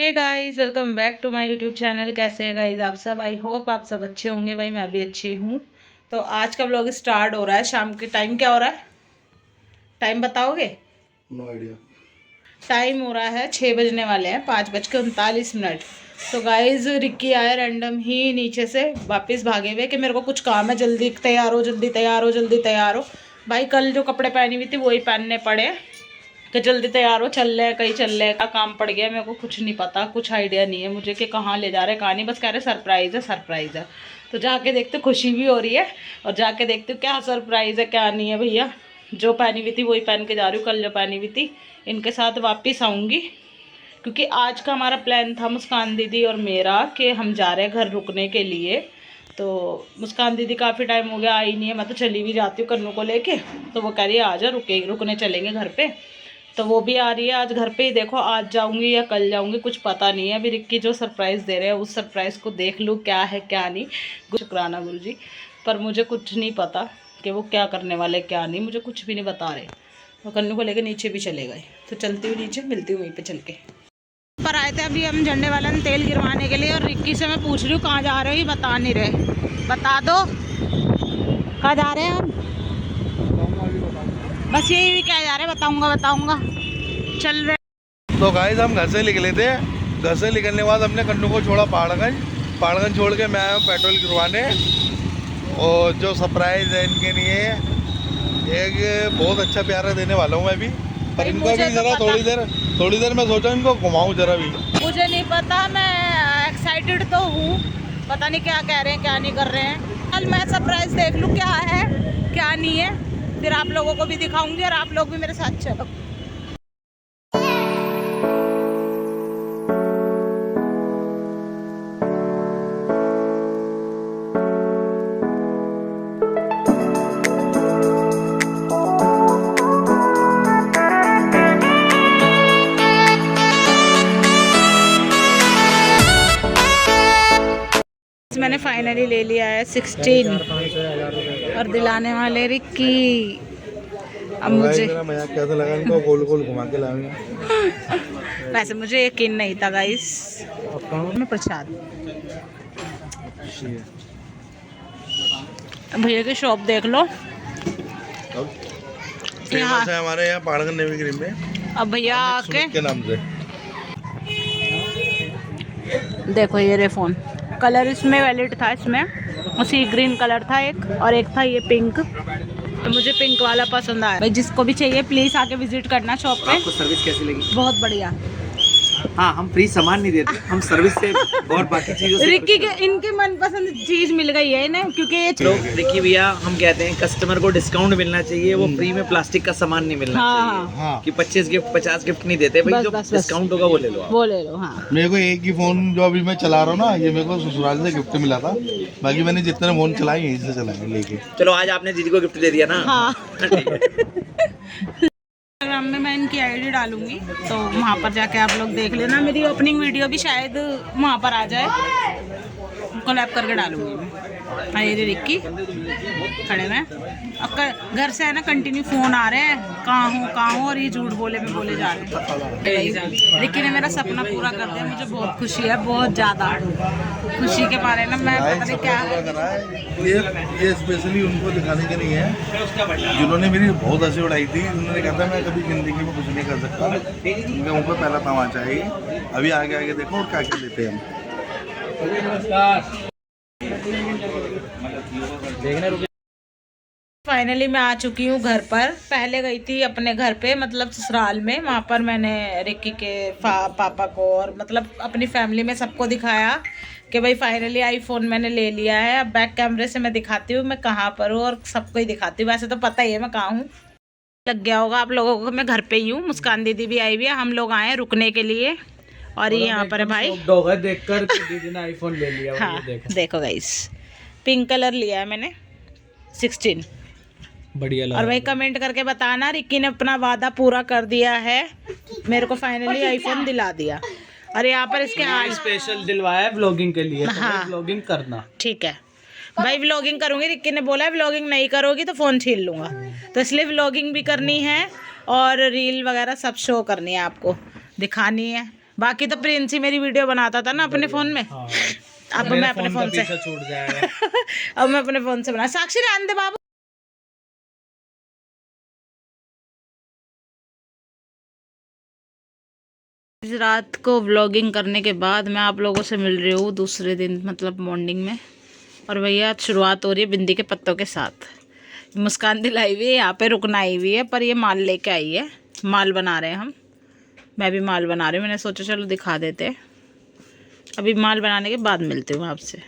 Hey guys, welcome back to my YouTube channel. कैसे हैं guys आप सब? आई होप आप सब अच्छे होंगे। भाई मैं भी अच्छी हूँ। तो आज का व्लॉग स्टार्ट हो रहा है। शाम के टाइम क्या हो रहा है? टाइम बताओगे? No idea. टाइम हो रहा है 6 बजने वाले हैं, 5:39। तो गाइस रिक्की आए रैंडम ही नीचे से वापस भागे हुए कि मेरे को कुछ काम है, जल्दी तैयार हो, जल्दी तैयार हो, जल्दी तैयार हो। भाई कल जो कपड़े पहनी हुई थी वही पहनने पड़े कि जल्दी तैयार हो, चल रहे कहीं, चल रहे का काम पड़ गया। मेरे को कुछ नहीं पता, कुछ आइडिया नहीं है मुझे कि कहाँ ले जा रहे कहाँ नहीं। बस कह रहे सरप्राइज़ है, सरप्राइज़ है। तो जाके देखते, खुशी भी हो रही है और जाके देखते क्या सरप्राइज़ है क्या नहीं है। भैया जो पहनी हुई थी वही पहन के जा रही हूँ, कल जो पहनी हुई थी इनके साथ वापस आऊँगी। क्योंकि आज का हमारा प्लान था मुस्कान दीदी और मेरा कि हम जा रहे हैं घर रुकने के लिए। तो मुस्कान दीदी काफ़ी टाइम हो गया आई नहीं है, मैं तो चली भी जाती हूँ कन्नू को लेके। तो वो कह रही है आ जा, रुकने चलेंगे घर पे। तो वो भी आ रही है आज घर पे ही। देखो आज जाऊंगी या कल जाऊंगी कुछ पता नहीं है। अभी रिक्की जो सरप्राइज़ दे रहे हैं उस सरप्राइज़ को देख लूँ क्या है क्या नहीं। शुक्राना गुरुजी, पर मुझे कुछ नहीं पता कि वो क्या करने वाले क्या नहीं, मुझे कुछ भी नहीं बता रहे। वो कन्नू को लेके नीचे भी चले गए। तो चलती हूँ नीचे, मिलती हूँ वहीं पे चल के। पर आए थे अभी हम झंडे वाले ने तेल गिरवाने के लिए और रिक्की से मैं पूछ रही हूँ कहाँ जा रहे हो, ये बता नहीं रहे। बता दो कहाँ जा रहे हैं हम। बस यही क्या जा रहे हैं, बताऊँगा बताऊँगा चल रहे। तो गाइस हम घर से निकले थे। घर से निकलने के बाद हमने कन्नू को छोड़ा पहाड़गंज छोड़ के मैं आया हूँ पेट्रोल गिरवाने। और जो सरप्राइज़ है इनके लिए एक बहुत अच्छा प्यारा देने वाला हूँ मैं भी। पर इनको भी ज़रा थोड़ी देर मैं सोचा इनको घुमाऊँ ज़रा भी। मुझे नहीं पता, मैं एक्साइटेड तो हूँ, पता नहीं क्या कह रहे हैं क्या नहीं कर रहे हैं। कल मैं सरप्राइज़ देख लूँ क्या है क्या नहीं है, फिर आप लोगों को भी दिखाऊंगी और आप लोग भी मेरे साथ चलो। मैंने फाइनली ले लिया है 16 और दिलाने वाले रिक्की। अब मुझे मजाक कैसा लगा इनको गोल गोल घुमा के लाऊंगा। वैसे मुझे यकीन नहीं था गाइस। मैं प्रसाद भैया की शॉप देख लो फेमस है हमारे यहाँ पहाड़गंज नेवी क्रीम में। अब भैया आके के नाम से देखो ये रे फोन कलर इसमें वैलिड था, इसमें उसी ग्रीन कलर था एक, और एक था ये पिंक। तो मुझे पिंक वाला पसंद आया। भाई जिसको भी चाहिए प्लीज आके विजिट करना शॉप पे। आपको सर्विस कैसी लगी? बहुत बढ़िया। हाँ, हम फ्री सामान नहीं देते, हम सर्विस से और बाकी चीजों से। रिक्की के इनके मनपसंद चीज मिल गई है इन्हें, क्योंकि ये लोग रिक्की भैया हम कहते हैं कस्टमर को डिस्काउंट मिलना चाहिए, वो फ्री में प्लास्टिक का सामान नहीं मिलना चाहिए। हाँ। कि 25 गिफ्ट 50 गिफ्ट नहीं देते भाई, जो डिस्काउंट होगा वो ले लो आप। वो ले लो। हाँ मेरे को एक ही फोन जो अभी मैं चला रहा हूँ ना, ये मेरे को ससुराल से गिफ्ट मिला था। बाकी मैंने जितने फोन चलाए यहीं से चलाए लेके। चलो आज आपने दीदी को गिफ्ट दे दिया ना। हाँ इंस्टाग्राम में मैं इनकी आईडी डालूंगी तो वहाँ पर जाके आप लोग देख लेना। मेरी ओपनिंग वीडियो भी शायद वहाँ पर आ जाए, कोलैब करके डालूंगी मैं। हाँ ये रिक्की खड़े में, अब घर से है ना कंटिन्यू फोन आ रहे हैं कहाँ हूँ और ये झूठ बोले में बोले जा रहे हैं। रिक्की ने मेरा सपना पूरा कर दिया, मुझे बहुत खुशी है, बहुत ज़्यादा खुशी के बारे में मैं पता नहीं क्या। ये स्पेशली उनको दिखाने के लिए है जिन्होंने मेरी बहुत हंसी उड़ाई थी। उन्होंने कहा था मैं कभी जिंदगी में कुछ नहीं कर सकता, उनके मुँह पे पहला तमाचा है। अभी आगे आगे देखो और क्या क्या लेते हैं हम। फाइनली मैं आ चुकी हूँ घर पर। पहले गई थी अपने घर पे, मतलब ससुराल में। वहाँ पर मैंने रिक्की के पापा को और मतलब अपनी फैमिली में सबको दिखाया कि भाई फाइनली आईफोन मैंने ले लिया है। अब बैक कैमरे से मैं दिखाती हूँ मैं कहाँ पर हूँ और सबको ही दिखाती हूँ। वैसे तो पता ही है मैं कहाँ हूँ, लग गया होगा आप लोगों को। मैं घर पे ही हूँ, मुस्कान दीदी भी आई हुई है, हम लोग आए रुकने के लिए। और ये यहाँ पर है भाई देखकर दीदी ने आईफोन ले लिया। हाँ देखो गाइस, पिंक कलर लिया है मैंने 16। बढ़िया लगा। और भाई कमेंट करके बताना रिक्की ने अपना वादा पूरा कर दिया है, मेरे को फाइनली आईफोन दिला दिया। और यहाँ पर इसके हाथ स्पेशल दिलवाया है व्लॉगिंग के लिए। हाँ व्लॉगिंग करना ठीक है भाई, व्लॉगिंग करूंगी। रिक्की ने बोला है व्लॉगिंग नहीं करोगी तो फ़ोन छीन लूँगा, तो इसलिए व्लॉगिंग भी करनी है और रील वगैरह सब शो करनी है, आपको दिखानी है। बाकी तो प्रिंस ही मेरी वीडियो बनाता था ना अपने फोन में। हाँ। अब मैं अपने फोन से छूट जाएगा। अब मैं अपने फोन से बना। साक्षी रहने दे बाबू। इस रात को व्लॉगिंग करने के बाद मैं आप लोगों से मिल रही हूँ दूसरे दिन, मतलब मॉर्निंग में। और भैया आज शुरुआत हो रही है बिंदी के पत्तों के साथ। मुस्कान दिलाई हुई है, यहाँ पे रुकना आई हुई है, पर ये माल लेके आई है। माल बना रहे हैं हम, मैं भी माल बना रही हूँ। मैंने सोचा चलो दिखा देते। अभी माल बनाने के बाद मिलती हूँ आपसे।